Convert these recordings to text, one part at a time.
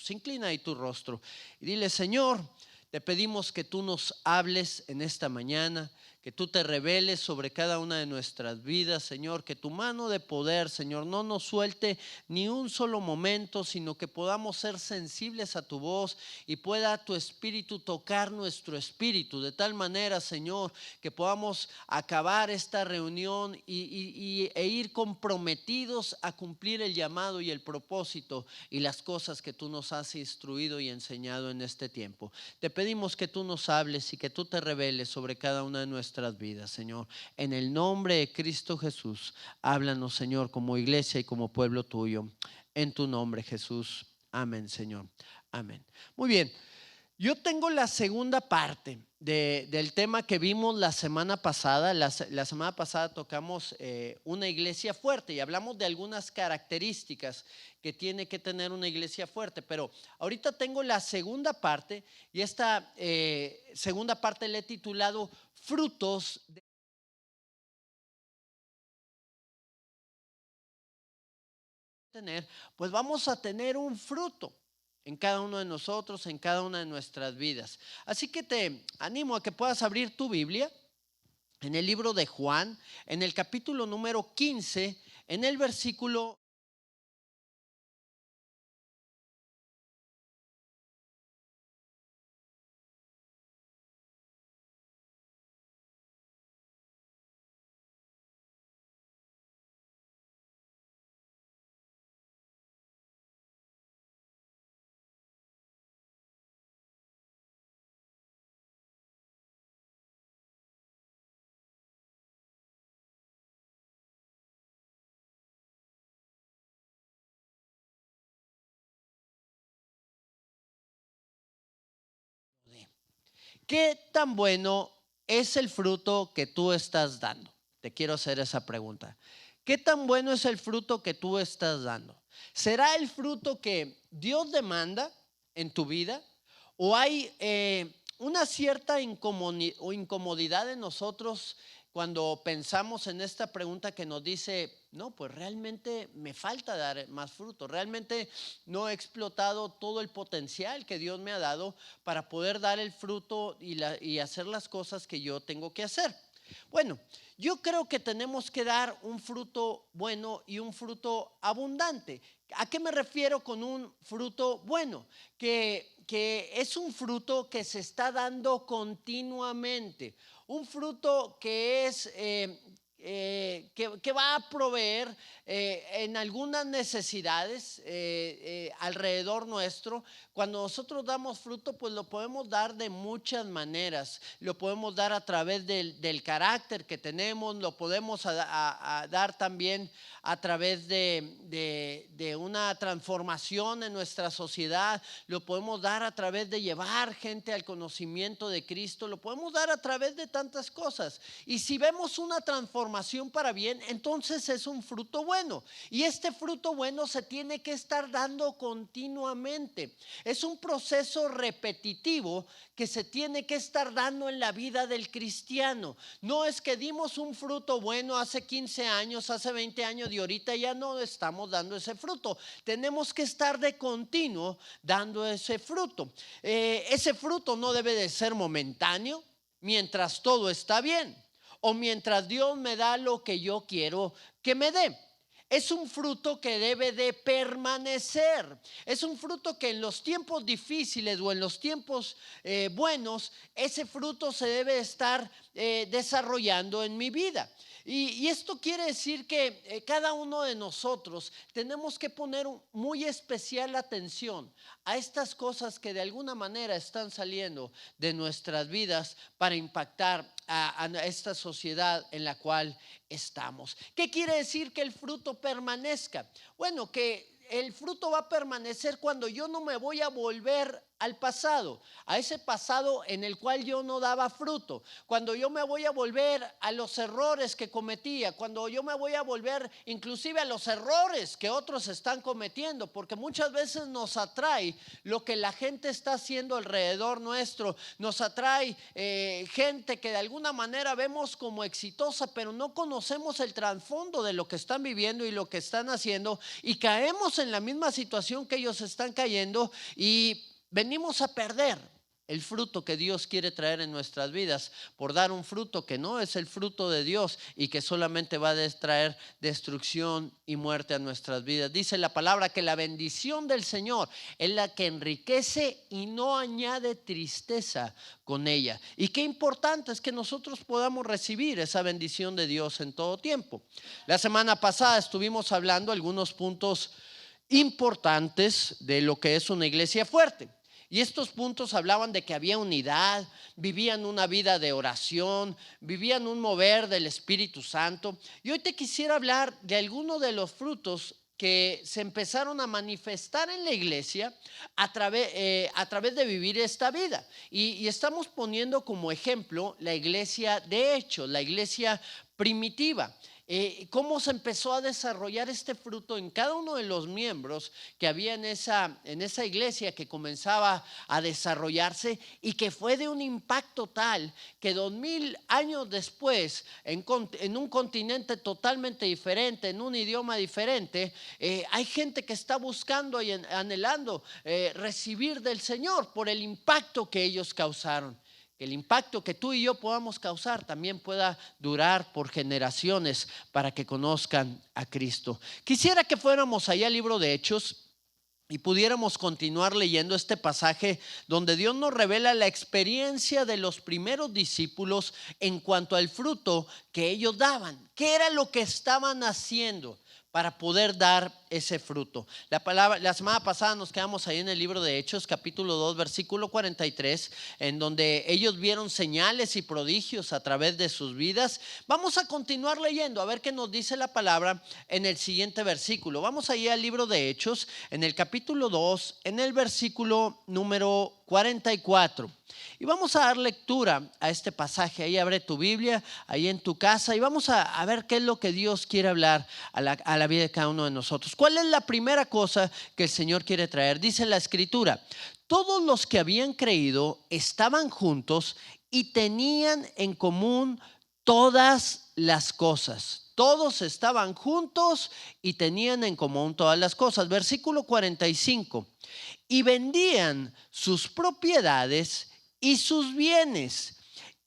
ojos, inclina ahí tu rostro y dile: Señor, te pedimos que tú nos hables en esta mañana, que tú te reveles sobre cada una de nuestras vidas, Señor, que tu mano de poder, Señor, no nos suelte ni un solo momento, sino que podamos ser sensibles a tu voz y pueda tu espíritu tocar nuestro espíritu, de tal manera, Señor, que podamos acabar esta reunión e ir comprometidos a cumplir el llamado y el propósito y las cosas que tú nos has instruido y enseñado en este tiempo. Te pedimos que tú nos hables y que tú te reveles sobre cada una de nuestras vidas, Señor. En el nombre de Cristo Jesús, háblanos, Señor, como iglesia y como pueblo tuyo. En tu nombre, Jesús. Amén, Señor. Amén. Muy bien. Yo tengo la segunda parte del tema que vimos la semana pasada. La semana pasada tocamos una iglesia fuerte y hablamos de algunas características que tiene que tener una iglesia fuerte. Pero ahorita tengo la segunda parte y esta segunda parte le he titulado Frutos de tener. Pues vamos a tener un fruto en cada uno de nosotros, en cada una de nuestras vidas. Así que te animo a que puedas abrir tu Biblia en el libro de Juan, en el capítulo número 15, en el versículo. ¿Qué tan bueno es el fruto que tú estás dando? Te quiero hacer esa pregunta. ¿Qué tan bueno es el fruto que tú estás dando? ¿Será el fruto que Dios demanda en tu vida? ¿O hay una cierta incomodidad en nosotros cuando pensamos en esta pregunta que nos dice: no, pues realmente me falta dar más fruto, realmente no he explotado todo el potencial que Dios me ha dado para poder dar el fruto y hacer las cosas que yo tengo que hacer? Bueno, yo creo que tenemos que dar un fruto bueno y un fruto abundante. ¿A qué me refiero con un fruto bueno? Que es un fruto que se está dando continuamente, un fruto que es que va a proveer en algunas necesidades alrededor nuestro. Cuando nosotros damos fruto, pues lo podemos dar de muchas maneras. Lo podemos dar a través del carácter que tenemos, lo podemos a dar también a través de una transformación en nuestra sociedad, lo podemos dar a través de llevar gente al conocimiento de Cristo, lo podemos dar a través de tantas cosas. Y si vemos una transformación para bien, entonces es un fruto bueno. Y este fruto bueno se tiene que estar dando continuamente. Es un proceso repetitivo que se tiene que estar dando en la vida del cristiano. No es que dimos un fruto bueno hace 15 años, hace 20 años y ahorita ya no estamos dando ese fruto. Tenemos que estar de continuo dando ese fruto. Ese fruto no debe de ser momentáneo mientras todo está bien o mientras Dios me da lo que yo quiero que me dé. Es un fruto que debe de permanecer. Es un fruto que en los tiempos difíciles o en los tiempos buenos, ese fruto se debe estar desarrollando en mi vida. Y esto quiere decir que cada uno de nosotros tenemos que poner muy especial atención a estas cosas que de alguna manera están saliendo de nuestras vidas para impactar a esta sociedad en la cual estamos. ¿Qué quiere decir que el fruto permanezca? Bueno, que el fruto va a permanecer cuando yo no me voy a volver al pasado, a ese pasado en el cual yo no daba fruto, cuando yo me voy a volver a los errores que cometía, cuando yo me voy a volver inclusive a los errores que otros están cometiendo, porque muchas veces nos atrae lo que la gente está haciendo alrededor nuestro, nos atrae gente que de alguna manera vemos como exitosa, pero no conocemos el trasfondo de lo que están viviendo y lo que están haciendo, y caemos en la misma situación que ellos están cayendo y venimos a perder el fruto que Dios quiere traer en nuestras vidas por dar un fruto que no es el fruto de Dios y que solamente va a traer destrucción y muerte a nuestras vidas. Dice la palabra que la bendición del Señor es la que enriquece y no añade tristeza con ella. Y qué importante es que nosotros podamos recibir esa bendición de Dios en todo tiempo. La semana pasada estuvimos hablando algunos puntos importantes de lo que es una iglesia fuerte. Y estos puntos hablaban de que había unidad, vivían una vida de oración, vivían un mover del Espíritu Santo. Y hoy te quisiera hablar de algunos de los frutos que se empezaron a manifestar en la iglesia a través de vivir esta vida. Y estamos poniendo como ejemplo la iglesia de Hechos, la iglesia primitiva. Cómo se empezó a desarrollar este fruto en cada uno de los miembros que había en esa iglesia que comenzaba a desarrollarse, y que fue de un impacto tal que 2000 años después, en un continente totalmente diferente, en un idioma diferente, hay gente que está buscando y anhelando recibir del Señor por el impacto que ellos causaron. El impacto que tú y yo podamos causar también pueda durar por generaciones para que conozcan a Cristo. Quisiera que fuéramos allá al libro de Hechos y pudiéramos continuar leyendo este pasaje donde Dios nos revela la experiencia de los primeros discípulos en cuanto al fruto que ellos daban. ¿Qué era lo que estaban haciendo para poder dar ese fruto? La semana pasada nos quedamos ahí en el libro de Hechos, capítulo 2, versículo 43, en donde ellos vieron señales y prodigios a través de sus vidas. Vamos a continuar leyendo a ver qué nos dice la palabra en el siguiente versículo. Vamos ahí al libro de Hechos, en el capítulo 2, en el versículo número 44. Y vamos a dar lectura a este pasaje. Ahí abre tu Biblia, ahí en tu casa, y vamos a ver qué es lo que Dios quiere hablar a la vida de cada uno de nosotros. ¿Cuál es la primera cosa que el Señor quiere traer? Dice la Escritura: todos los que habían creído estaban juntos y tenían en común todas las cosas. Todos estaban juntos y tenían en común todas las cosas. Versículo 45. Y vendían sus propiedades y sus bienes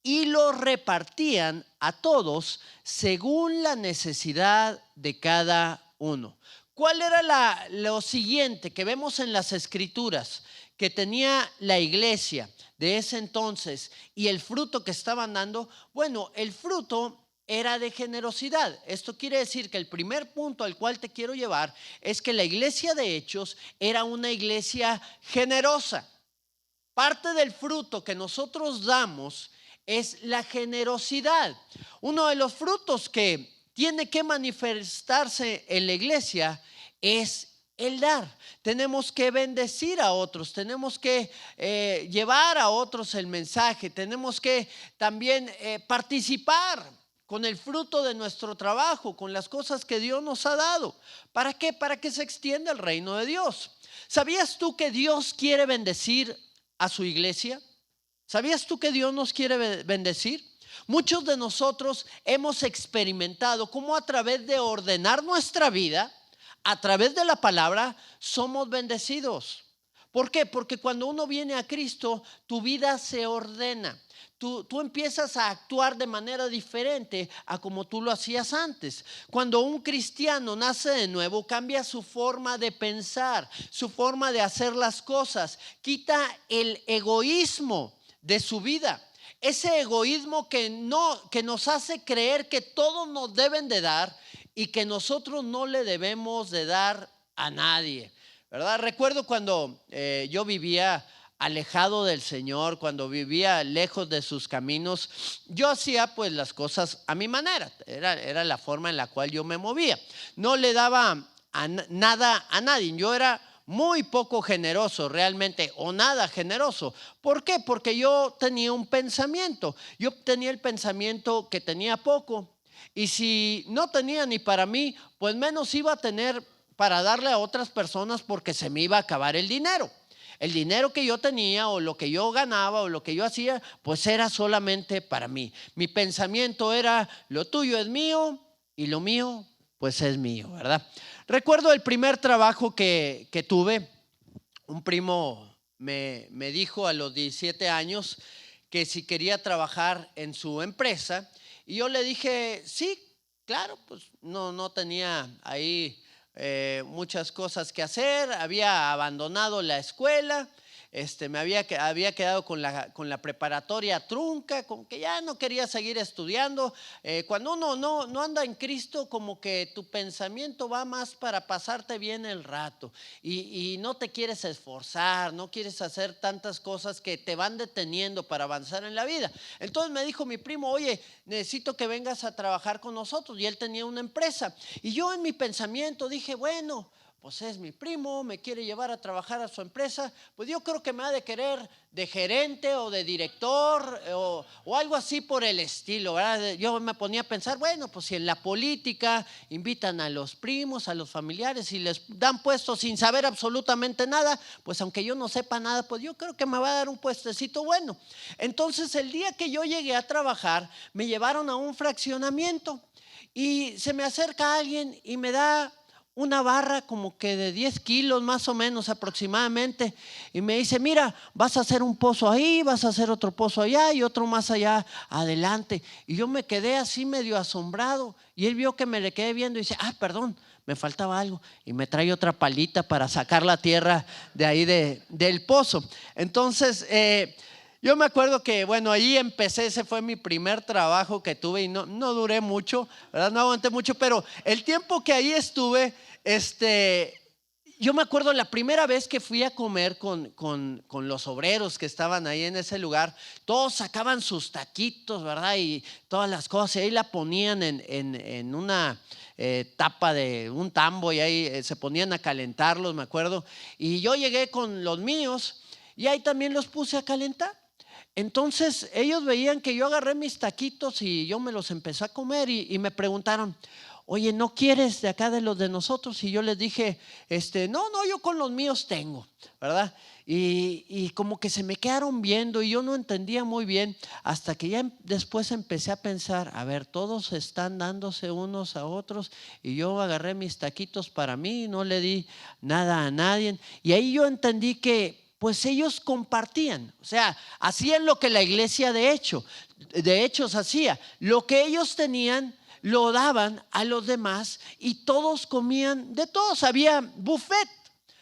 y los repartían a todos según la necesidad de cada uno. ¿Cuál era lo siguiente que vemos en las Escrituras que tenía la iglesia de ese entonces y el fruto que estaban dando? Bueno, el fruto era de generosidad. Esto quiere decir que el primer punto al cual te quiero llevar es que la iglesia de Hechos era una iglesia generosa. Parte del fruto que nosotros damos es la generosidad. Uno de los frutos que tiene que manifestarse en la iglesia es el dar. Tenemos que bendecir a otros, tenemos que llevar a otros el mensaje, tenemos que también participar con el fruto de nuestro trabajo, con las cosas que Dios nos ha dado. ¿Para qué? Para que se extienda el reino de Dios. ¿Sabías tú que Dios quiere bendecir a su iglesia? ¿Sabías tú que Dios nos quiere bendecir? Muchos de nosotros hemos experimentado cómo a través de ordenar nuestra vida, a través de la palabra, somos bendecidos. ¿Por qué? Porque cuando uno viene a Cristo, tu vida se ordena. Tú empiezas a actuar de manera diferente a como tú lo hacías antes. Cuando un cristiano nace de nuevo, cambia su forma de pensar, su forma de hacer las cosas, quita el egoísmo de su vida. Ese egoísmo que nos hace creer que todos nos deben de dar y que nosotros no le debemos de dar a nadie, ¿verdad? Recuerdo cuando yo vivía alejado del Señor, cuando vivía lejos de sus caminos, yo hacía pues las cosas a mi manera. Era la forma en la cual yo me movía. No le daba nada a nadie. Yo era muy poco generoso realmente o nada generoso. ¿Por qué? Porque yo tenía un pensamiento. Yo tenía el pensamiento que tenía poco. Y si no tenía ni para mí, pues menos iba a tener para darle a otras personas porque se me iba a acabar el dinero. El dinero que yo tenía o lo que yo ganaba o lo que yo hacía, pues era solamente para mí. Mi pensamiento era, lo tuyo es mío y lo mío, pues es mío, ¿verdad? Recuerdo el primer trabajo que tuve. Un primo me dijo a los 17 años que si quería trabajar en su empresa. Y yo le dije, sí, claro, pues no tenía ahí muchas cosas que hacer, había abandonado la escuela, había quedado con la preparatoria trunca, con que ya no quería seguir estudiando. Cuando uno no anda en Cristo, como que tu pensamiento va más para pasarte bien el rato y no te quieres esforzar, no quieres hacer tantas cosas que te van deteniendo para avanzar en la vida. Entonces me dijo mi primo, oye, necesito que vengas a trabajar con nosotros. Y él tenía una empresa. Y yo en mi pensamiento dije, bueno, pues es mi primo, me quiere llevar a trabajar a su empresa, pues yo creo que me ha de querer de gerente o de director o algo así por el estilo, ¿verdad? Yo me ponía a pensar, bueno, pues si en la política invitan a los primos, a los familiares y les dan puestos sin saber absolutamente nada, pues aunque yo no sepa nada, pues yo creo que me va a dar un puestecito bueno. Entonces el día que yo llegué a trabajar, me llevaron a un fraccionamiento y se me acerca alguien y me da una barra como que de 10 kilos más o menos aproximadamente y me dice, mira, vas a hacer un pozo ahí, vas a hacer otro pozo allá y otro más allá adelante. Y yo me quedé así medio asombrado y él vio que me le quedé viendo y dice, perdón, me faltaba algo, y me trae otra palita para sacar la tierra de ahí del pozo. Entonces yo me acuerdo que, bueno, ahí empecé, ese fue mi primer trabajo que tuve y no duré mucho, ¿verdad? No aguanté mucho, pero el tiempo que ahí estuve, yo me acuerdo la primera vez que fui a comer con los obreros que estaban ahí en ese lugar, todos sacaban sus taquitos, ¿verdad? Y todas las cosas, y ahí la ponían en una tapa de un tambo y ahí se ponían a calentarlos, me acuerdo. Y yo llegué con los míos y ahí también los puse a calentar. Entonces ellos veían que yo agarré mis taquitos y yo me los empecé a comer y me preguntaron, oye, ¿no quieres de acá de los de nosotros? Y yo les dije, no, yo con los míos tengo, ¿verdad? Y como que se me quedaron viendo y yo no entendía muy bien hasta que ya después empecé a pensar, a ver, todos están dándose unos a otros y yo agarré mis taquitos para mí y no le di nada a nadie. Y ahí yo entendí que pues ellos compartían, o sea, hacían lo que la iglesia de hechos hacía, lo que ellos tenían lo daban a los demás y todos comían de todos, había buffet.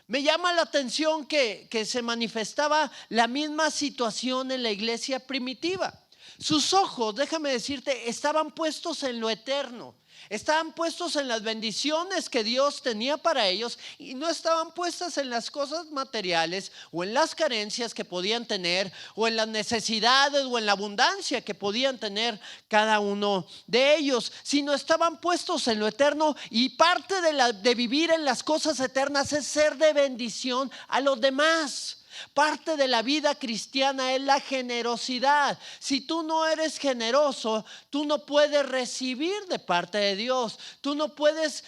Me llama la atención que se manifestaba la misma situación en la iglesia primitiva. Sus ojos, déjame decirte, estaban puestos en lo eterno. Estaban puestos en las bendiciones que Dios tenía para ellos y no estaban puestas en las cosas materiales o en las carencias que podían tener o en las necesidades o en la abundancia que podían tener cada uno de ellos, sino estaban puestos en lo eterno. Y parte de vivir en las cosas eternas es ser de bendición a los demás. Parte de la vida cristiana es la generosidad. Si tú no eres generoso, tú no puedes recibir de parte de Dios. Tú no puedes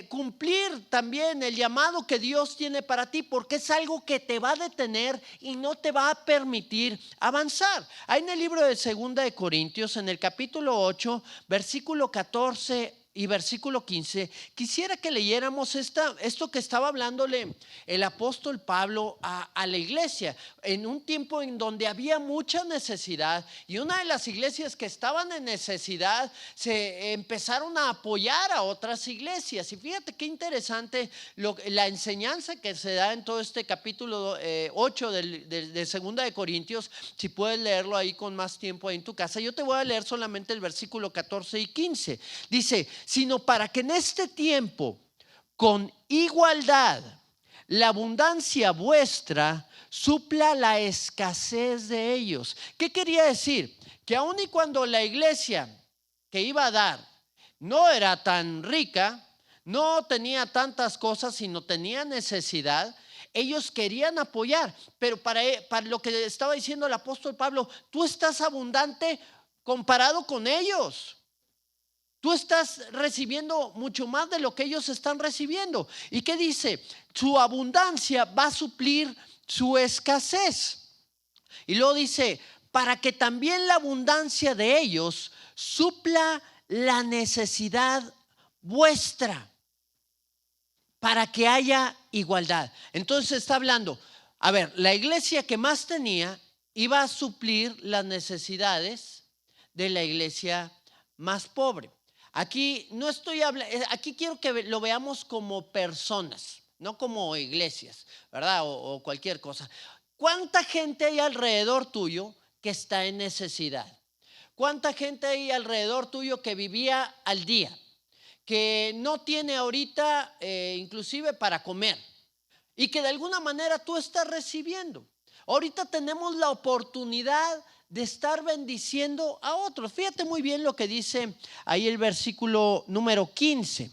cumplir también el llamado que Dios tiene para ti, porque es algo que te va a detener y no te va a permitir avanzar. Hay en el libro de 2 Corintios, en el capítulo 8, versículo 14 y versículo 15, quisiera que leyéramos esto que estaba hablándole el apóstol Pablo a la iglesia en un tiempo en donde había mucha necesidad, y una de las iglesias que estaban en necesidad se empezaron a apoyar a otras iglesias. Y fíjate qué interesante la enseñanza que se da en todo este capítulo 8 de 2 Corintios. Si puedes leerlo ahí con más tiempo ahí en tu casa, yo te voy a leer solamente el versículo 14 y 15. Dice, sino para que en este tiempo con igualdad la abundancia vuestra supla la escasez de ellos. ¿Qué quería decir? Que aun y cuando la iglesia que iba a dar no era tan rica, no tenía tantas cosas, sino tenía necesidad, ellos querían apoyar, pero para lo que estaba diciendo el apóstol Pablo, tú estás abundante comparado con ellos. Tú estás recibiendo mucho más de lo que ellos están recibiendo. ¿Y qué dice? Su abundancia va a suplir su escasez. Y luego dice, para que también la abundancia de ellos supla la necesidad vuestra, para que haya igualdad. Entonces está hablando, a ver, la iglesia que más tenía iba a suplir las necesidades de la iglesia más pobre. Aquí no estoy hablando, aquí quiero que lo veamos como personas, no como iglesias, ¿verdad? O cualquier cosa. ¿Cuánta gente hay alrededor tuyo que está en necesidad? ¿Cuánta gente hay alrededor tuyo que vivía al día, que no tiene ahorita inclusive para comer y que de alguna manera tú estás recibiendo? Ahorita tenemos la oportunidad de estar bendiciendo a otros. Fíjate muy bien lo que dice ahí el versículo número 15.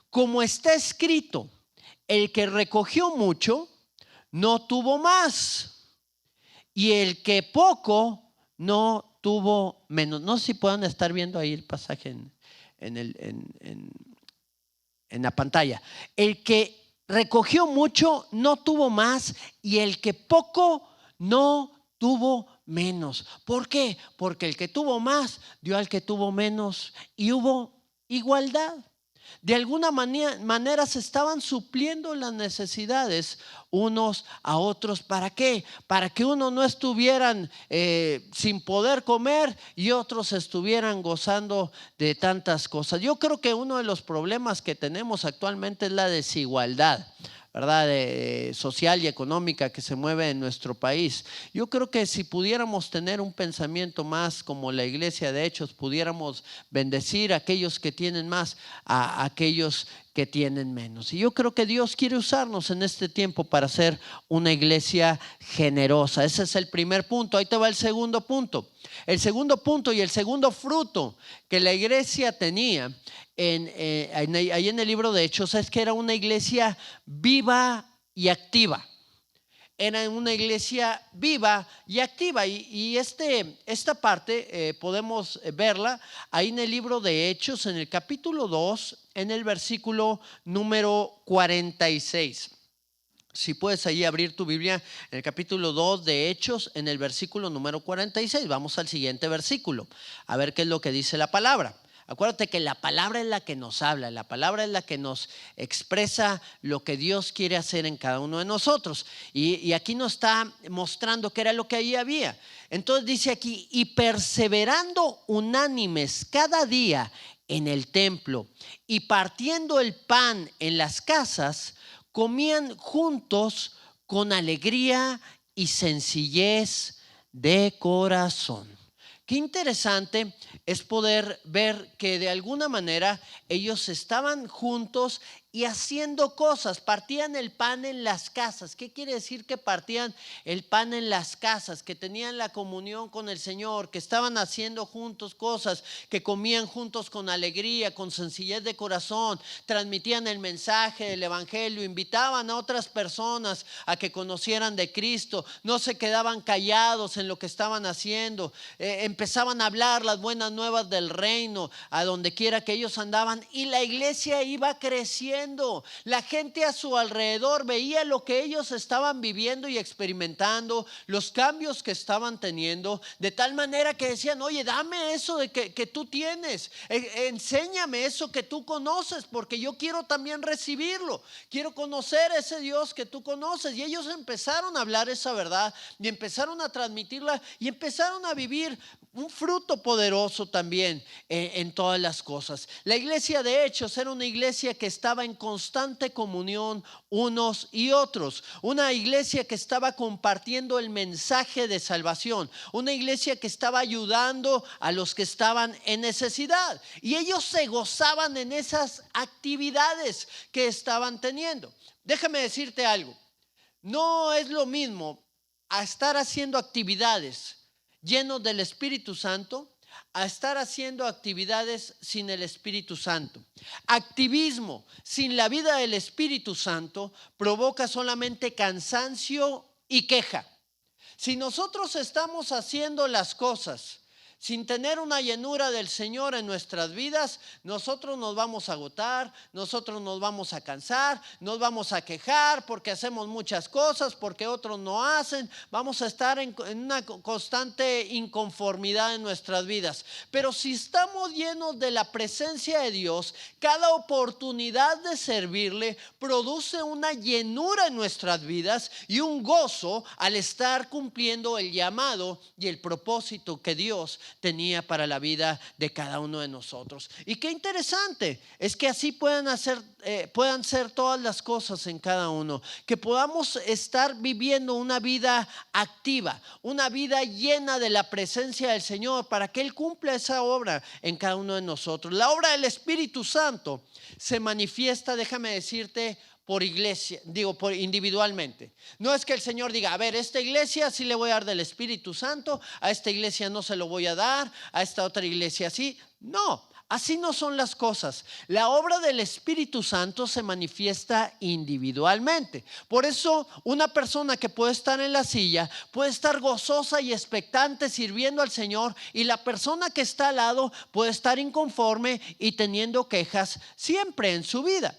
Como está escrito, el que recogió mucho no tuvo más, y el que poco no tuvo menos. No sé si puedan estar viendo ahí el pasaje en la pantalla. El que recogió mucho no tuvo más, y el que poco no tuvo menos. ¿Por qué? Porque el que tuvo más dio al que tuvo menos y hubo igualdad. De alguna manera se estaban supliendo las necesidades unos a otros. ¿Para qué? Para que unos no estuvieran sin poder comer y otros estuvieran gozando de tantas cosas. Yo creo que uno de los problemas que tenemos actualmente es la desigualdad, ¿verdad? Social y económica que se mueve en nuestro país. Yo creo que si pudiéramos tener un pensamiento más como la iglesia de Hechos, pudiéramos bendecir a aquellos que tienen más, a aquellos que tienen menos. Y yo creo que Dios quiere usarnos en este tiempo para ser una iglesia generosa. Ese es el primer punto. Ahí te va el segundo punto. El segundo punto y el segundo fruto que la iglesia tenía ahí en el libro de Hechos es que era una iglesia viva y activa. Era una iglesia viva y activa. Y esta parte podemos verla ahí en el libro de Hechos, en el capítulo 2, en el versículo número 46. Si puedes ahí abrir tu Biblia en el capítulo 2 de Hechos, en el versículo número 46. Vamos al siguiente versículo, a ver qué es lo que dice la palabra. Acuérdate que la palabra es la que nos habla, la palabra es la que nos expresa lo que Dios quiere hacer en cada uno de nosotros. Y aquí nos está mostrando qué era lo que ahí había. Entonces dice aquí, y perseverando unánimes cada día en el templo y partiendo el pan en las casas, comían juntos con alegría y sencillez de corazón. Qué interesante es poder ver que de alguna manera ellos estaban juntos y haciendo cosas, partían el pan en las casas. ¿Qué quiere decir que partían el pan en las casas? Que tenían la comunión con el Señor, que estaban haciendo juntos cosas, que comían juntos con alegría, con sencillez de corazón, transmitían el mensaje del evangelio, invitaban a otras personas a que conocieran de Cristo, no se quedaban callados en lo que estaban haciendo, empezaban a hablar las buenas nuevas del reino a donde quiera que ellos andaban, y la iglesia iba creciendo. La gente a su alrededor veía lo que ellos estaban viviendo y experimentando, los cambios que estaban teniendo, de tal manera que decían: oye, dame eso de que tú tienes, enséñame eso que tú conoces, porque yo quiero también recibirlo, quiero conocer ese Dios que tú conoces. Y ellos empezaron a hablar esa verdad y empezaron a transmitirla y empezaron a vivir un fruto poderoso también en todas las cosas. La iglesia de Hechos era una iglesia que estaba en constante comunión unos y otros, una iglesia que estaba compartiendo el mensaje de salvación, una iglesia que estaba ayudando a los que estaban en necesidad, y ellos se gozaban en esas actividades que estaban teniendo. Déjame decirte algo, no es lo mismo a estar haciendo actividades llenos del Espíritu Santo a estar haciendo actividades sin el Espíritu Santo. Activismo sin la vida del Espíritu Santo provoca solamente cansancio y queja. Si nosotros estamos haciendo las cosas sin tener una llenura del Señor en nuestras vidas, nosotros nos vamos a agotar, nosotros nos vamos a cansar, nos vamos a quejar porque hacemos muchas cosas, porque otros no hacen. Vamos a estar en una constante inconformidad en nuestras vidas. Pero si estamos llenos de la presencia de Dios, cada oportunidad de servirle produce una llenura en nuestras vidas y un gozo al estar cumpliendo el llamado y el propósito que Dios tenía para la vida de cada uno de nosotros. Y qué interesante es que así puedan ser todas las cosas en cada uno, que podamos estar viviendo una vida activa, una vida llena de la presencia del Señor para que Él cumpla esa obra en cada uno de nosotros. La obra del Espíritu Santo se manifiesta, déjame decirte, por iglesia, por individualmente. No es que el Señor diga, a ver, esta iglesia sí le voy a dar del Espíritu Santo, a esta iglesia no se lo voy a dar, a esta otra iglesia sí. No, así no son las cosas. La obra del Espíritu Santo se manifiesta individualmente. Por eso una persona que puede estar en la silla puede estar gozosa y expectante sirviendo al Señor, y la persona que está al lado puede estar inconforme y teniendo quejas siempre en su vida.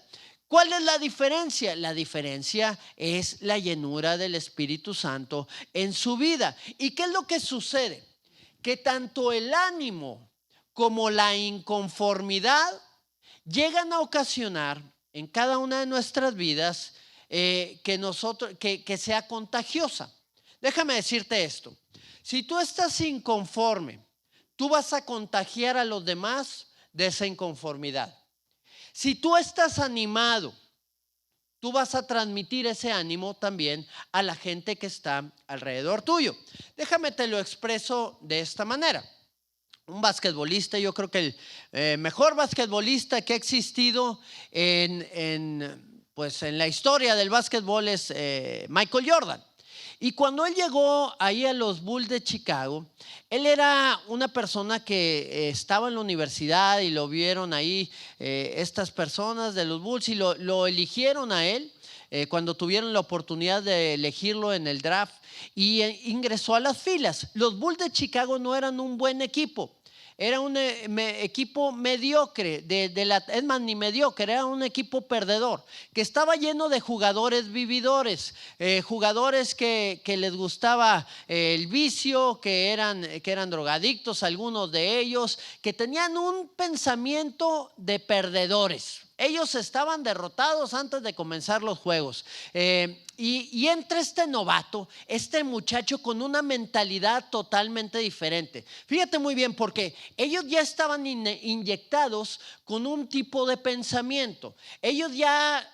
¿Cuál es la diferencia? La diferencia es la llenura del Espíritu Santo en su vida. ¿Y qué es lo que sucede? Que tanto el ánimo como la inconformidad llegan a ocasionar en cada una de nuestras vidas que sea contagiosa. Déjame decirte esto. Si tú estás inconforme, tú vas a contagiar a los demás de esa inconformidad. Si tú estás animado, tú vas a transmitir ese ánimo también a la gente que está alrededor tuyo. Déjame te lo expreso de esta manera. Un basquetbolista, yo creo que el mejor basquetbolista que ha existido en la historia del básquetbol es Michael Jordan. Y cuando él llegó ahí a los Bulls de Chicago, él era una persona que estaba en la universidad y lo vieron ahí estas personas de los Bulls y lo eligieron a él cuando tuvieron la oportunidad de elegirlo en el draft, y ingresó a las filas. Los Bulls de Chicago no eran un buen equipo. Era un equipo mediocre, es más, ni mediocre, era un equipo perdedor, que estaba lleno de jugadores vividores, jugadores que les gustaba el vicio, que eran drogadictos, algunos de ellos, que tenían un pensamiento de perdedores. Ellos estaban derrotados antes de comenzar los juegos. Y entra este novato, este muchacho con una mentalidad totalmente diferente. Fíjate muy bien, porque ellos ya estaban inyectados con un tipo de pensamiento. Ellos ya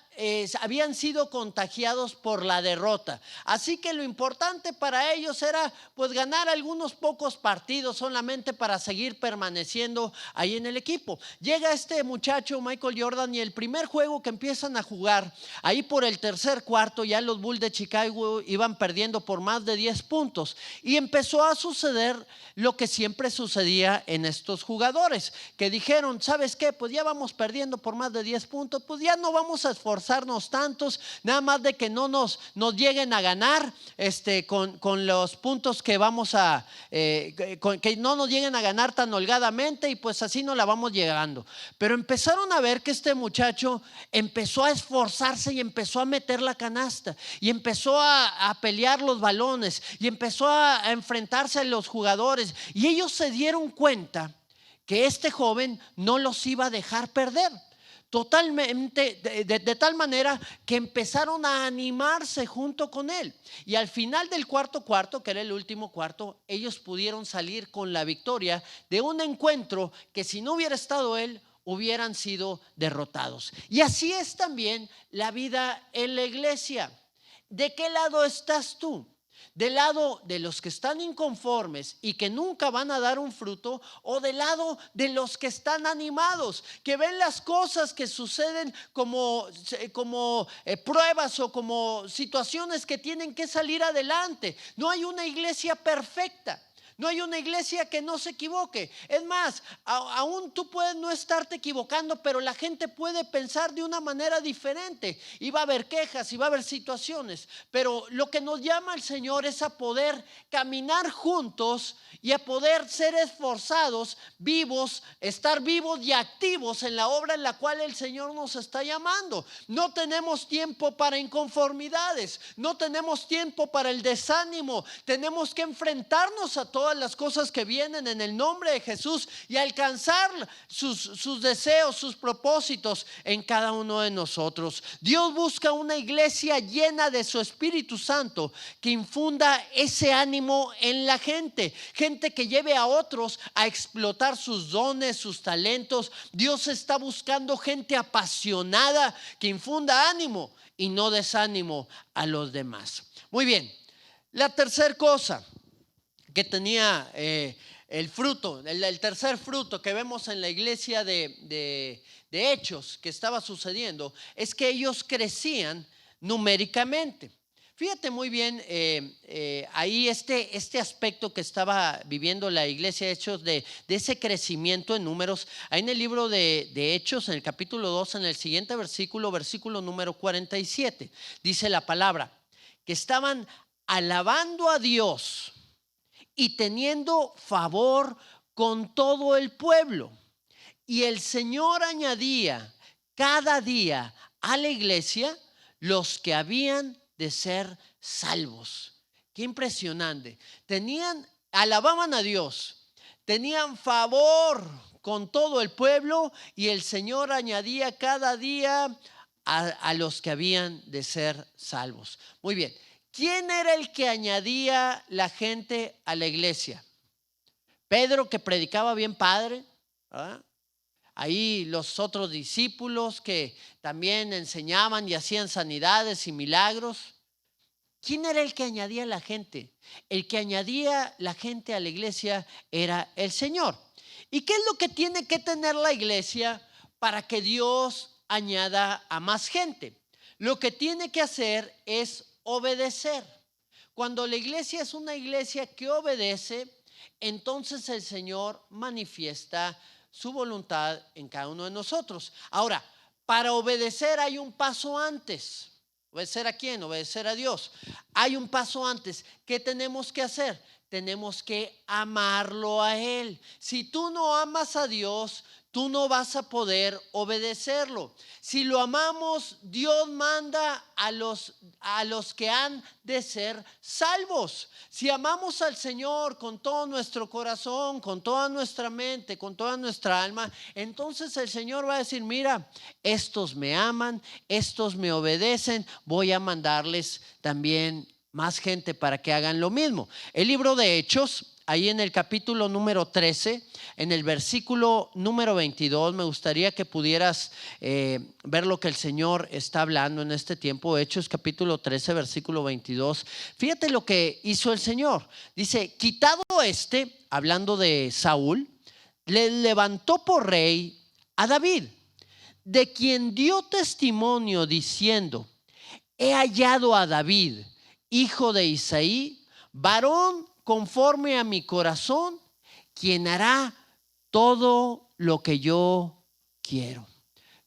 habían sido contagiados por la derrota. Así que lo importante para ellos era pues ganar algunos pocos partidos solamente para seguir permaneciendo ahí en el equipo. Llega este muchacho Michael Jordan y el primer juego que empiezan a jugar, ahí por el tercer cuarto, ya los Bulls de Chicago iban perdiendo por más de 10 puntos y empezó a suceder lo que siempre sucedía en estos jugadores, que dijeron, ¿sabes qué? Pues ya vamos perdiendo por más de 10 puntos, pues ya no vamos a esforzarnos tantos, nada más de que no nos lleguen a ganar con los puntos que vamos que no nos lleguen a ganar tan holgadamente, y pues así no la vamos llegando. Pero empezaron a ver que este muchacho empezó a esforzarse y empezó a meter la canasta y empezó a pelear los balones y empezó a enfrentarse a los jugadores, y ellos se dieron cuenta que este joven no los iba a dejar perder. Totalmente, de tal manera que empezaron a animarse junto con él, y al final del cuarto cuarto, que era el último cuarto, ellos pudieron salir con la victoria de un encuentro que si no hubiera estado él, hubieran sido derrotados. Y así es también la vida en la iglesia. ¿De qué lado estás tú? ¿Del lado de los que están inconformes y que nunca van a dar un fruto, o del lado de los que están animados, que ven las cosas que suceden como pruebas o como situaciones que tienen que salir adelante? No hay una iglesia perfecta. No hay una iglesia que no se equivoque. Es más, aún tú puedes no estarte equivocando, pero la gente puede pensar de una manera diferente. Y va a haber quejas y va a haber situaciones. Pero lo que nos llama el Señor es a poder caminar juntos y a poder ser esforzados, vivos, estar vivos y activos en la obra en la cual el Señor nos está llamando. No tenemos tiempo para inconformidades, no tenemos tiempo para el desánimo. Tenemos que enfrentarnos a todas las cosas que vienen en el nombre de Jesús y alcanzar sus deseos, sus propósitos en cada uno de nosotros. Dios busca una iglesia llena de su Espíritu Santo que infunda ese ánimo en la gente, gente que lleve a otros a explotar sus dones, sus talentos. Dios está buscando gente apasionada que infunda ánimo y no desánimo a los demás. Muy bien, la tercera cosa que tenía el fruto, el tercer fruto que vemos en la iglesia de Hechos que estaba sucediendo, es que ellos crecían numéricamente. Fíjate muy bien ahí este aspecto que estaba viviendo la iglesia de Hechos de ese crecimiento en números. Ahí en el libro de Hechos, en el capítulo 2, en el siguiente versículo número 47, dice la palabra, que estaban alabando a Dios y teniendo favor con todo el pueblo. Y el Señor añadía cada día a la iglesia los que habían de ser salvos. Qué impresionante. Alababan a Dios, tenían favor con todo el pueblo y el Señor añadía cada día a los que habían de ser salvos. Muy bien. ¿Quién era el que añadía la gente a la iglesia? Pedro, que predicaba bien padre, ¿verdad? Ahí los otros discípulos que también enseñaban y hacían sanidades y milagros. ¿Quién era el que añadía a la gente? El que añadía la gente a la iglesia era el Señor. ¿Y qué es lo que tiene que tener la iglesia para que Dios añada a más gente? Lo que tiene que hacer es obedecer. Cuando la iglesia es una iglesia que obedece, entonces el Señor manifiesta su voluntad en cada uno de nosotros. Ahora, para obedecer hay un paso antes. ¿Obedecer a quién? Obedecer a Dios. Hay un paso antes. ¿Qué tenemos que hacer? Tenemos que amarlo a Él. Si tú no amas a Dios, tú no vas a poder obedecerlo. Si lo amamos, Dios manda a los que han de ser salvos. Si amamos al Señor con todo nuestro corazón, con toda nuestra mente, con toda nuestra alma, entonces el Señor va a decir, mira, estos me aman, estos me obedecen, voy a mandarles también más gente para que hagan lo mismo. El libro de Hechos, ahí en el capítulo número 13, en el versículo número 22, me gustaría que pudieras ver lo que el Señor está hablando en este tiempo. Hechos capítulo 13, versículo 22. Fíjate lo que hizo el Señor. Dice, quitado hablando de Saúl, le levantó por rey a David, de quien dio testimonio diciendo, he hallado a David, hijo de Isaí, varón conforme a mi corazón, quien hará todo lo que yo quiero.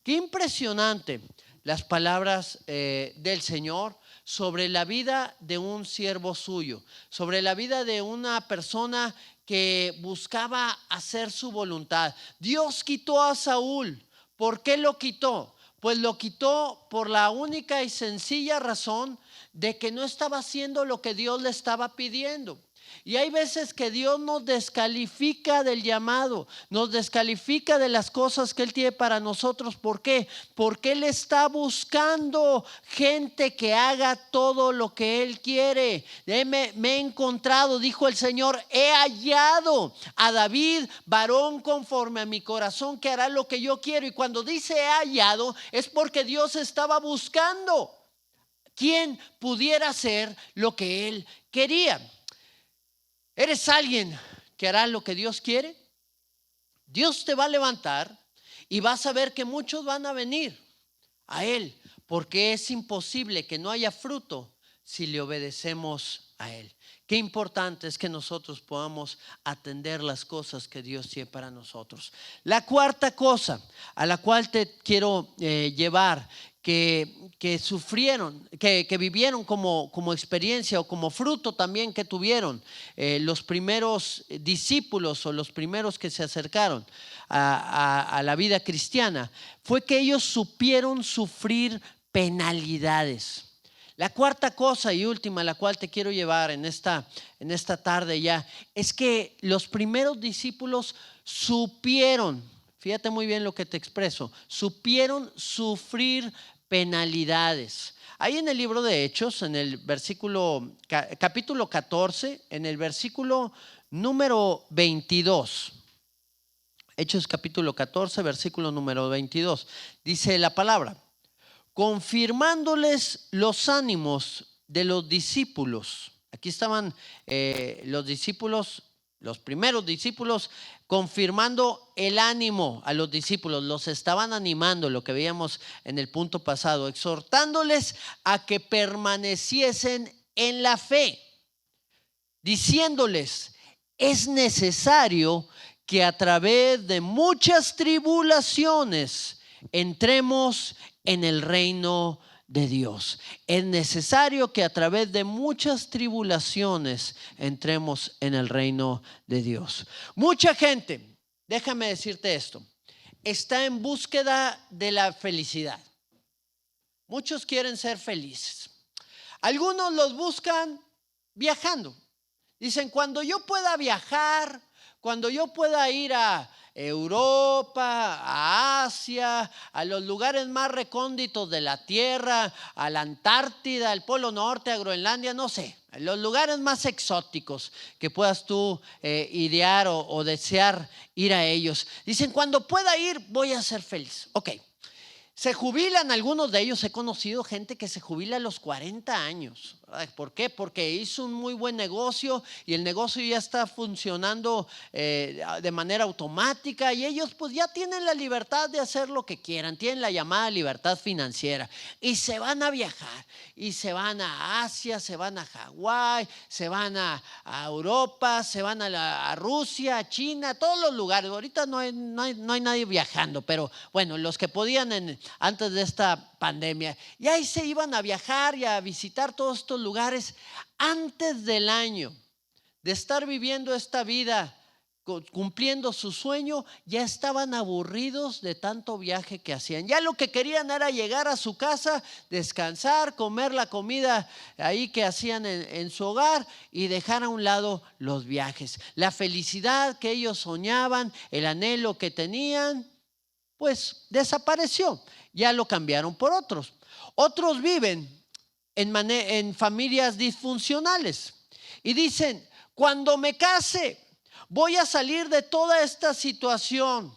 Qué impresionante las palabras del Señor sobre la vida de un siervo suyo, sobre la vida de una persona que buscaba hacer su voluntad. Dios quitó a Saúl. ¿Por qué lo quitó? Pues lo quitó por la única y sencilla razón de que no estaba haciendo lo que Dios le estaba pidiendo. Y hay veces que Dios nos descalifica del llamado, nos descalifica de las cosas que Él tiene para nosotros. ¿Por qué? Porque Él está buscando gente que haga todo lo que Él quiere. Me he encontrado, dijo el Señor, he hallado a David, varón conforme a mi corazón, que hará lo que yo quiero. Y cuando dice he hallado, es porque Dios estaba buscando quien pudiera hacer lo que Él quería. ¿Eres alguien que hará lo que Dios quiere? Dios te va a levantar y vas a ver que muchos van a venir a Él, porque es imposible que no haya fruto si le obedecemos a Él. Qué importante es que nosotros podamos atender las cosas que Dios tiene para nosotros. La cuarta cosa a la cual te quiero llevar, que sufrieron, que vivieron como experiencia o como fruto también que tuvieron los primeros discípulos o los primeros que se acercaron a la vida cristiana, fue que ellos supieron sufrir penalidades. La cuarta cosa y última a la cual te quiero llevar en esta tarde ya, es que los primeros discípulos supieron, fíjate muy bien lo que te expreso, supieron sufrir penalidades. Ahí en el libro de Hechos, en el capítulo 14, en el versículo número 22. Hechos capítulo 14, versículo número 22. Dice la palabra: confirmándoles los ánimos de los discípulos. Aquí estaban los discípulos, los primeros discípulos, confirmando el ánimo a los discípulos. Los estaban animando, lo que veíamos en el punto pasado, exhortándoles a que permaneciesen en la fe, diciéndoles: es necesario que a través de muchas tribulaciones entremos en el reino de Dios. Es necesario que a través de muchas tribulaciones entremos en el reino de Dios. Mucha gente, déjame decirte esto, está en búsqueda de la felicidad. Muchos quieren ser felices. Algunos los buscan viajando. Dicen: cuando yo pueda viajar, cuando yo pueda ir a Europa, a Asia, a los lugares más recónditos de la tierra, a la Antártida, al Polo Norte, a Groenlandia, no sé, los lugares más exóticos que puedas tú idear o desear ir a ellos. Dicen: cuando pueda ir, voy a ser feliz. Ok. Se jubilan, algunos de ellos, he conocido gente que se jubila a los 40 años. ¿Por qué? Porque hizo un muy buen negocio y el negocio ya está funcionando de manera automática y ellos pues ya tienen la libertad de hacer lo que quieran, tienen la llamada libertad financiera y se van a viajar y se van a Asia, se van a Hawái, se van a Europa, se van a Rusia, a China, a todos los lugares. Ahorita no hay nadie viajando, pero bueno, los que podían antes de esta pandemia, y ahí se iban a viajar y a visitar todos estos lugares. Antes del año de estar viviendo esta vida, cumpliendo su sueño, ya estaban aburridos de tanto viaje que hacían. Ya lo que querían era llegar a su casa, descansar, comer la comida ahí que hacían en su hogar y dejar a un lado los viajes. La felicidad que ellos soñaban, el anhelo que tenían, pues desapareció. Ya lo cambiaron por otros. Otros viven en familias disfuncionales y dicen: cuando me case voy a salir de toda esta situación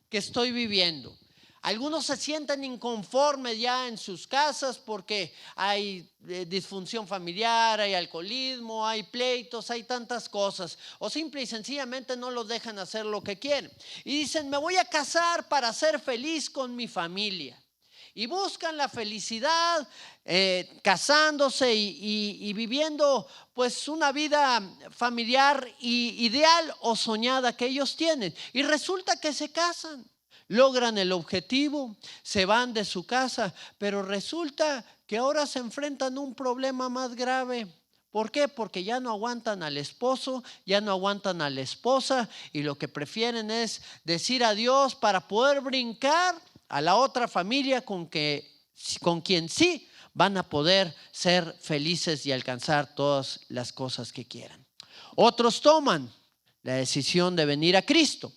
que estoy viviendo. Algunos se sienten inconformes ya en sus casas porque hay disfunción familiar, hay alcoholismo, hay pleitos, hay tantas cosas. O simple y sencillamente no los dejan hacer lo que quieren. Y dicen: me voy a casar para ser feliz con mi familia. Y buscan la felicidad casándose y viviendo pues una vida familiar ideal o soñada que ellos tienen. Y resulta que se casan, logran el objetivo, se van de su casa, pero resulta que ahora se enfrentan a un problema más grave. ¿Por qué? Porque ya no aguantan al esposo, ya no aguantan a la esposa y lo que prefieren es decir adiós para poder brincar a la otra familia con quien sí van a poder ser felices y alcanzar todas las cosas que quieran. Otros toman la decisión de venir a Cristo.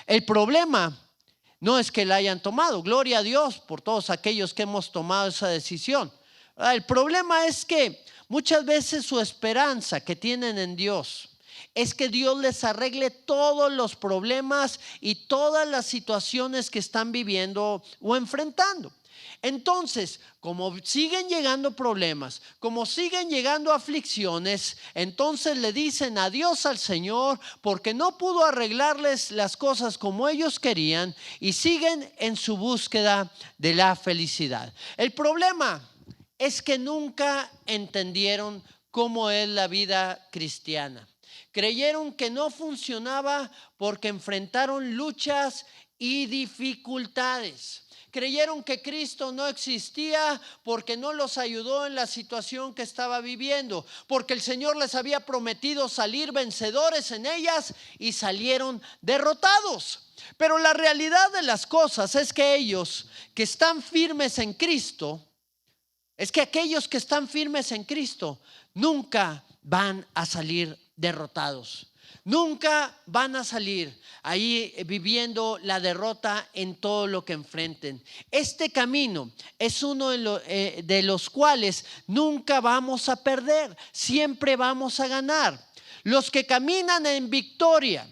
El problema no es que la hayan tomado, gloria a Dios por todos aquellos que hemos tomado esa decisión. El problema es que muchas veces su esperanza que tienen en Dios es que Dios les arregle todos los problemas y todas las situaciones que están viviendo o enfrentando. Entonces, como siguen llegando problemas, como siguen llegando aflicciones, entonces le dicen adiós al Señor porque no pudo arreglarles las cosas como ellos querían y siguen en su búsqueda de la felicidad. El problema es que nunca entendieron cómo es la vida cristiana. Creyeron que no funcionaba porque enfrentaron luchas y dificultades. Creyeron que Cristo no existía porque no los ayudó en la situación que estaba viviendo, porque el Señor les había prometido salir vencedores en ellas y salieron derrotados. Pero la realidad de las cosas es que ellos que están firmes en Cristo, es que aquellos que están firmes en Cristo nunca van a salir derrotados. Nunca van a salir ahí viviendo la derrota en todo lo que enfrenten. Este camino es uno de los cuales nunca vamos a perder, siempre vamos a ganar. Los que caminan en victoria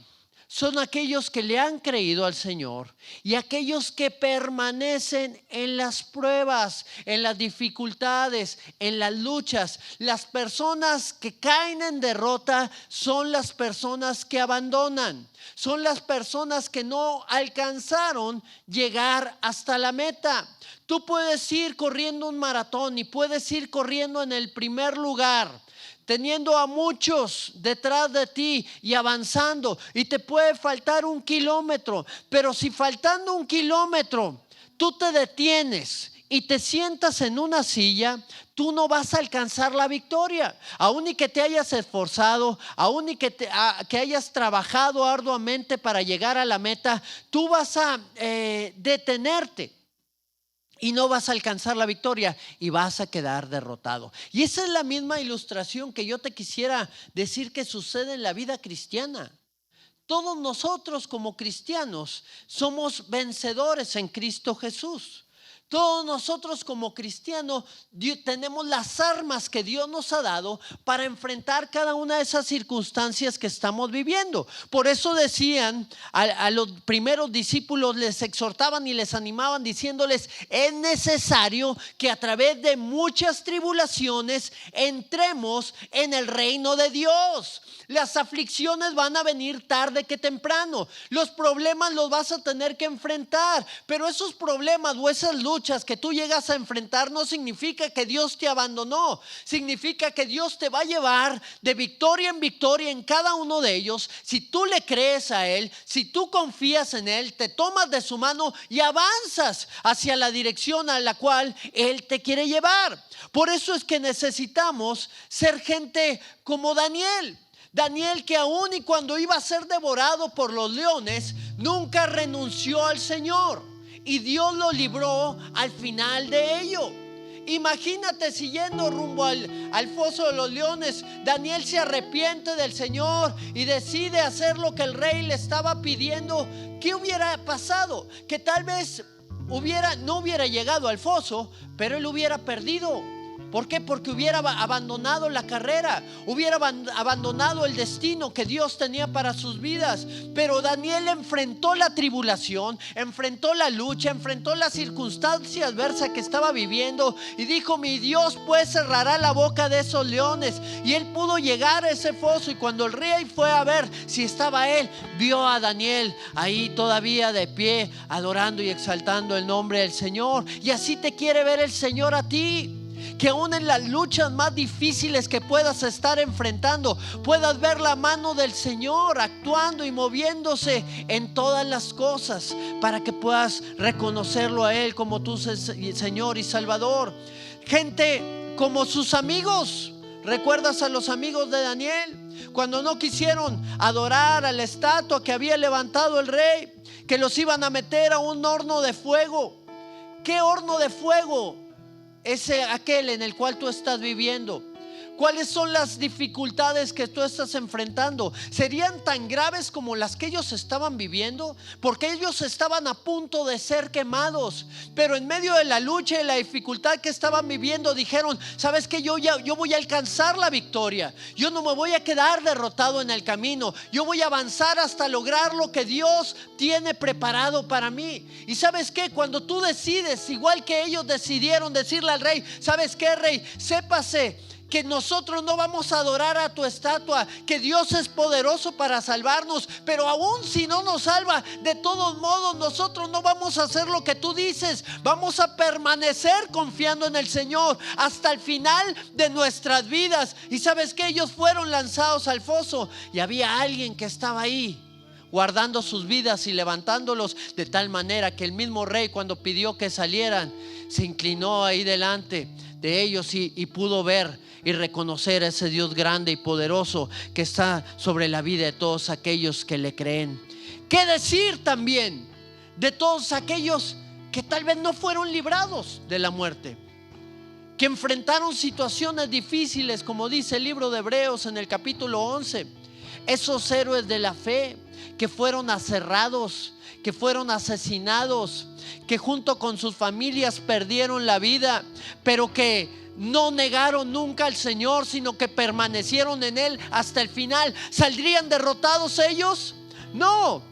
son aquellos que le han creído al Señor y aquellos que permanecen en las pruebas, en las dificultades, en las luchas. Las personas que caen en derrota son las personas que abandonan, son las personas que no alcanzaron llegar hasta la meta. Tú puedes ir corriendo un maratón y puedes ir corriendo en el primer lugar, teniendo a muchos detrás de ti y avanzando, y te puede faltar 1 kilómetro, pero si faltando 1 kilómetro tú te detienes y te sientas en una silla, tú no vas a alcanzar la victoria. Aún y que te hayas esforzado, aún y que hayas trabajado arduamente para llegar a la meta, tú vas a detenerte y no vas a alcanzar la victoria y vas a quedar derrotado. Y esa es la misma ilustración que yo te quisiera decir que sucede en la vida cristiana. Todos nosotros como cristianos somos vencedores en Cristo Jesús. Todos nosotros como cristianos tenemos las armas que Dios nos ha dado para enfrentar cada una de esas circunstancias que estamos viviendo. Por eso decían a los primeros discípulos, les exhortaban y les animaban diciéndoles: es necesario que a través de muchas tribulaciones entremos en el reino de Dios. Las aflicciones van a venir tarde que temprano. Los problemas los vas a tener que enfrentar, pero esos problemas o esas luchas que tú llegas a enfrentar no significa que Dios te abandonó. Significa que Dios te va a llevar de victoria en victoria en cada uno de ellos. Si tú le crees a Él, si tú confías en Él, te tomas de su mano y avanzas hacia la dirección a la cual Él te quiere llevar. Por eso es que necesitamos ser gente como Daniel. Daniel, que aún y cuando iba a ser devorado por los leones, nunca renunció al Señor y Dios lo libró al final de ello. Imagínate si yendo rumbo al foso de los leones, Daniel se arrepiente del Señor y decide hacer lo que el rey le estaba pidiendo. ¿Qué hubiera pasado? Que tal vez no hubiera llegado al foso, pero él hubiera perdido. ¿Por qué? Porque hubiera abandonado la carrera, hubiera abandonado el destino que Dios tenía para sus vidas. Pero Daniel enfrentó la tribulación, enfrentó la lucha, enfrentó la circunstancia adversa que estaba viviendo y dijo: mi Dios pues cerrará la boca de esos leones. Y él pudo llegar a ese foso, y cuando el rey fue a ver si estaba él, vio a Daniel ahí todavía de pie, adorando y exaltando el nombre del Señor. Y así te quiere ver el Señor a ti. Que aún en las luchas más difíciles que puedas estar enfrentando, puedas ver la mano del Señor actuando y moviéndose en todas las cosas, para que puedas reconocerlo a Él como tu Señor y Salvador. Gente como sus amigos. ¿Recuerdas a los amigos de Daniel? Cuando no quisieron adorar a la estatua que había levantado el rey, que los iban a meter a un horno de fuego. ¿Qué horno de fuego es aquel en el cual tú estás viviendo? ¿Cuáles son las dificultades que tú estás enfrentando? ¿Serían tan graves como las que ellos estaban viviendo? Porque ellos estaban a punto de ser quemados, pero en medio de la lucha y la dificultad que estaban viviendo, dijeron: ¿sabes qué? Yo voy a alcanzar la victoria. Yo no me voy a quedar derrotado en el camino. Yo voy a avanzar hasta lograr lo que Dios tiene preparado para mí. Y ¿sabes qué? Cuando tú decides, igual que ellos decidieron, decirle al rey: ¿sabes qué, rey? Sépase que nosotros no vamos a adorar a tu estatua, que Dios es poderoso para salvarnos, pero aún si no nos salva, de todos modos nosotros no vamos a hacer lo que tú dices. Vamos a permanecer confiando en el Señor hasta el final de nuestras vidas. Y sabes que ellos fueron lanzados al foso y había alguien que estaba ahí guardando sus vidas y levantándolos, de tal manera que el mismo rey, cuando pidió que salieran, se inclinó ahí delante de ellos y pudo ver y reconocer a ese Dios grande y poderoso que está sobre la vida de todos aquellos que le creen. ¿Qué decir también de todos aquellos que tal vez no fueron librados de la muerte, que enfrentaron situaciones difíciles, como dice el libro de Hebreos en el capítulo 11? Esos héroes de la fe que fueron aserrados, que fueron asesinados, que junto con sus familias perdieron la vida, pero que no negaron nunca al Señor, sino que permanecieron en Él hasta el final. ¿Saldrían derrotados ellos? No,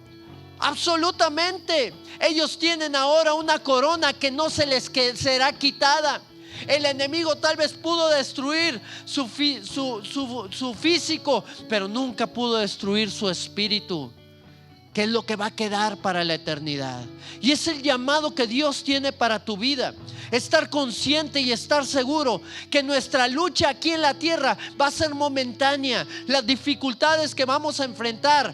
absolutamente. Ellos tienen ahora una corona que no se les será quitada. El enemigo tal vez pudo destruir su físico, pero nunca pudo destruir su espíritu, que es lo que va a quedar para la eternidad. Y es el llamado que Dios tiene para tu vida: estar consciente y estar seguro que nuestra lucha aquí en la tierra va a ser momentánea. Las dificultades que vamos a enfrentar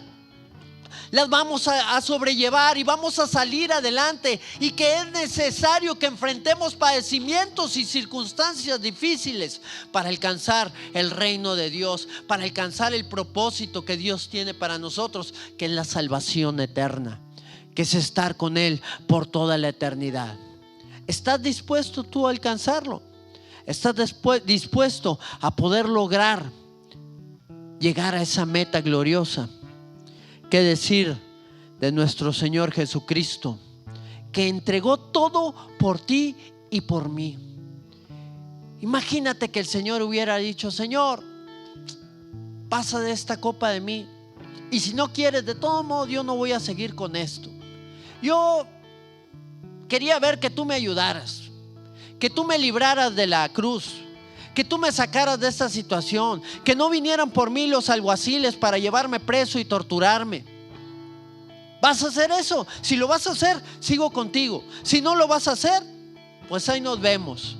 las vamos a sobrellevar y vamos a salir adelante, y que es necesario que enfrentemos padecimientos y circunstancias difíciles para alcanzar el reino de Dios, para alcanzar el propósito que Dios tiene para nosotros, que es la salvación eterna, que es estar con Él por toda la eternidad. ¿Estás dispuesto tú a alcanzarlo? ¿Estás dispuesto a poder lograr llegar a esa meta gloriosa? ¿Qué decir de nuestro Señor Jesucristo, que entregó todo por ti y por mí? Imagínate que el Señor hubiera dicho: Señor, pasa de esta copa de mí, y si no quieres, de todo modo yo no voy a seguir con esto. Yo quería ver que tú me ayudaras, que tú me libraras de la cruz, que tú me sacaras de esta situación, que no vinieran por mí los alguaciles para llevarme preso y torturarme. ¿Vas a hacer eso? Si lo vas a hacer, sigo contigo. Si no lo vas a hacer, pues ahí nos vemos.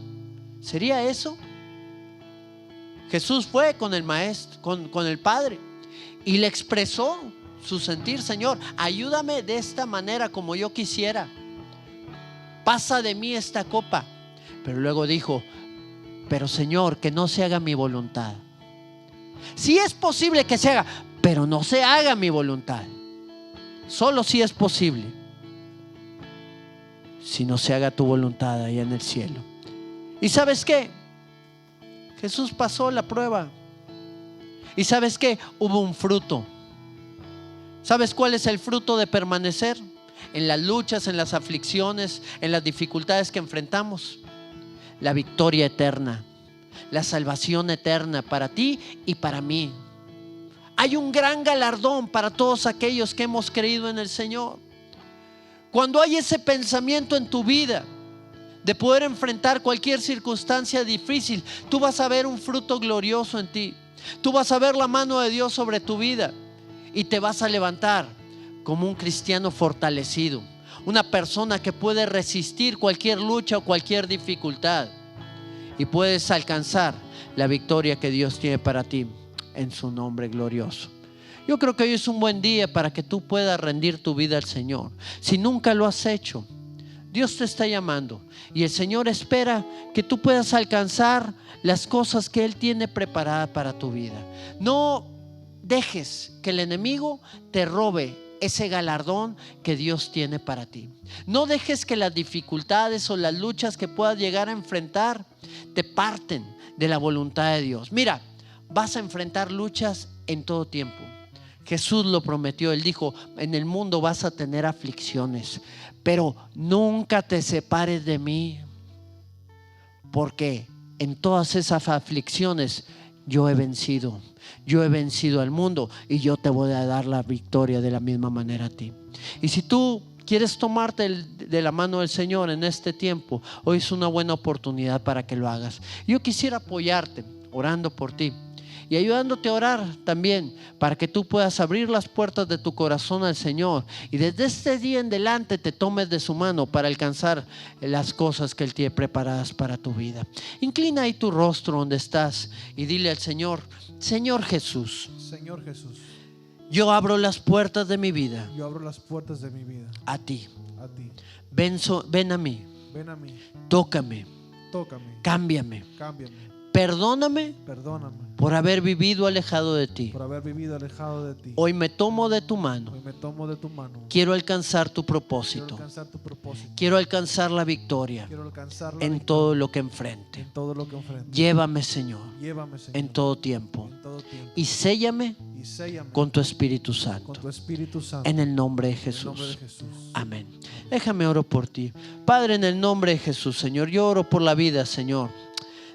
¿Sería eso? Jesús fue con el maestro, con el Padre, y le expresó su sentir: Señor, ayúdame de esta manera como yo quisiera. Pasa de mí esta copa. Pero luego dijo: pero Señor, que no se haga mi voluntad. Sí es posible que se haga, pero no se haga mi voluntad. Solo si es posible, si no se haga tu voluntad allá en el cielo. ¿Y sabes qué? Jesús pasó la prueba. ¿Y sabes qué? Hubo un fruto. ¿Sabes cuál es el fruto de permanecer en las luchas, en las aflicciones, en las dificultades que enfrentamos? La victoria eterna, la salvación eterna para ti y para mí. Hay un gran galardón para todos aquellos que hemos creído en el Señor. Cuando hay ese pensamiento en tu vida de poder enfrentar cualquier circunstancia difícil, tú vas a ver un fruto glorioso en ti. Tú vas a ver la mano de Dios sobre tu vida y te vas a levantar como un cristiano fortalecido, una persona que puede resistir cualquier lucha o cualquier dificultad, y puedes alcanzar la victoria que Dios tiene para ti en su nombre glorioso. Yo creo que hoy es un buen día para que tú puedas rendir tu vida al Señor. Si nunca lo has hecho, Dios te está llamando, y el Señor espera que tú puedas alcanzar las cosas que Él tiene preparadas para tu vida. No dejes que el enemigo te robe ese galardón que Dios tiene para ti. No dejes que las dificultades o las luchas que puedas llegar a enfrentar te parten de la voluntad de Dios. Mira, vas a enfrentar luchas en todo tiempo. Jesús lo prometió. Él dijo: en el mundo vas a tener aflicciones, pero nunca te separes de mí, porque en todas esas aflicciones yo he vencido. Yo he vencido al mundo, y yo te voy a dar la victoria de la misma manera a ti. Y si tú quieres tomarte de la mano del Señor en este tiempo, hoy es una buena oportunidad para que lo hagas. Yo quisiera apoyarte orando por ti y ayudándote a orar también para que tú puedas abrir las puertas de tu corazón al Señor y desde este día en adelante te tomes de su mano para alcanzar las cosas que Él tiene preparadas para tu vida. Inclina ahí tu rostro donde estás y dile al Señor: Señor Jesús, Señor Jesús, yo abro las puertas de mi vida yo abro las puertas de mi vida a ti. a ti. Ven a mí, Ven a mí, tócame, tócame, cámbiame, cámbiame, perdóname perdóname por haber vivido alejado de ti. por haber vivido alejado de ti. Hoy me tomo de tu mano. Hoy me tomo de tu mano. Quiero alcanzar tu Quiero propósito. alcanzar tu propósito. Quiero alcanzar la victoria Quiero alcanzar la en victoria todo lo que enfrente. en todo lo que enfrente. Llévame, Señor, Llévame, Señor, en todo tiempo en todo tiempo. y séllame Y séllame con tu Espíritu con Santo. tu Espíritu Santo. En el nombre de En el nombre de Jesús. Jesús. Amén. Déjame oro por ti. Padre, en el nombre de Jesús, Señor, yo oro por la vida, Señor,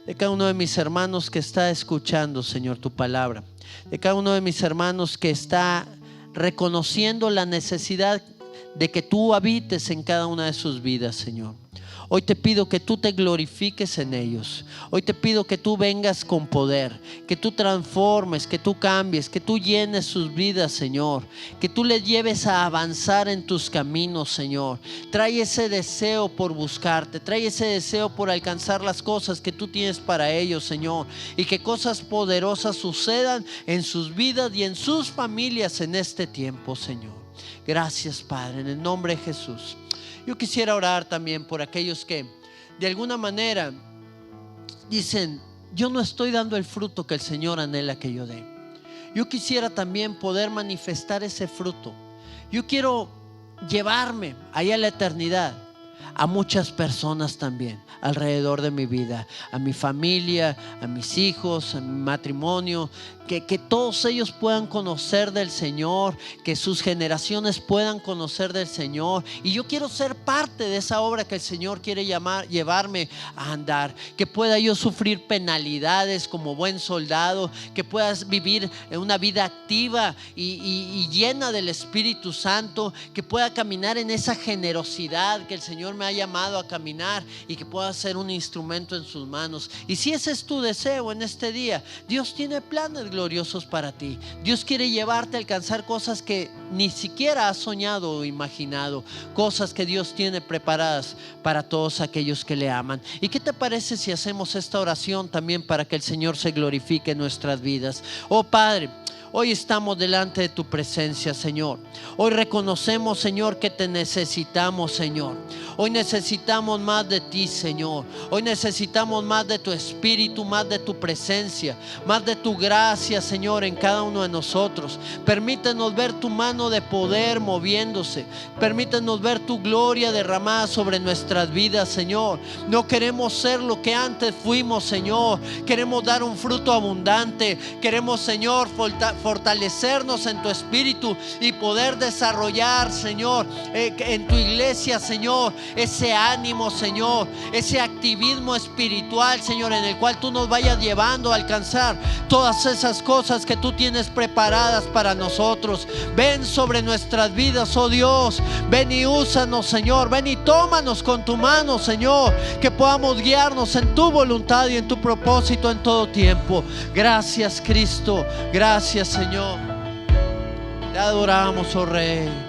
de cada uno de mis hermanos que está escuchando, Señor, tu palabra. De cada uno de mis hermanos que está reconociendo la necesidad de que tú habites en cada una de sus vidas, Señor. Hoy te pido que tú te glorifiques en ellos. Hoy te pido que tú vengas con poder, que tú transformes, que tú cambies, que tú llenes sus vidas, Señor. Que tú les lleves a avanzar en tus caminos, Señor. Trae ese deseo por buscarte, trae ese deseo por alcanzar las cosas que tú tienes para ellos, Señor. Y que cosas poderosas sucedan en sus vidas y en sus familias en este tiempo, Señor. Gracias, Padre, en el nombre de Jesús. Yo quisiera orar también por aquellos que de alguna manera dicen: yo no estoy dando el fruto que el Señor anhela que yo dé. Yo quisiera también poder manifestar ese fruto. Yo quiero llevarme allá a la eternidad a muchas personas también alrededor de mi vida, a mi familia, a mis hijos, a mi matrimonio, que todos ellos puedan conocer del Señor, que sus generaciones puedan conocer del Señor. Y yo quiero ser parte de esa obra que el Señor quiere llevarme a andar, que pueda yo sufrir penalidades como buen soldado, que puedas vivir una vida activa y llena del Espíritu Santo, que pueda caminar en esa generosidad que el Señor me ha llamado a caminar y que pueda ser un instrumento en sus manos. Y si ese es tu deseo en este día, Dios tiene planes gloriosos para ti. Dios quiere llevarte a alcanzar cosas que ni siquiera has soñado o imaginado, cosas que Dios tiene preparadas para todos aquellos que le aman. ¿Y qué te parece si hacemos esta oración también para que el Señor se glorifique en nuestras vidas? Oh Padre, hoy estamos delante de tu presencia, Señor. Hoy reconocemos, Señor, que te necesitamos, Señor. Hoy necesitamos más de ti, Señor. Hoy necesitamos más de tu Espíritu, más de tu presencia, más de tu gracia, Señor, en cada uno de nosotros. Permítenos ver tu mano de poder moviéndose. Permítenos ver tu gloria derramada sobre nuestras vidas, Señor. No queremos ser lo que antes fuimos, Señor. Queremos dar un fruto abundante. Queremos, Señor, fortalecernos en tu Espíritu y poder desarrollar, Señor, en tu iglesia, Señor, ese ánimo, Señor, ese activismo espiritual, Señor, en el cual tú nos vayas llevando a alcanzar todas esas cosas que tú tienes preparadas para nosotros. Ven sobre nuestras vidas, oh Dios. Ven y úsanos, Señor. Ven y tómanos con tu mano, Señor, que podamos guiarnos en tu voluntad y en tu propósito en todo tiempo. Gracias, Cristo. Gracias, Señor. Te adoramos, oh Rey.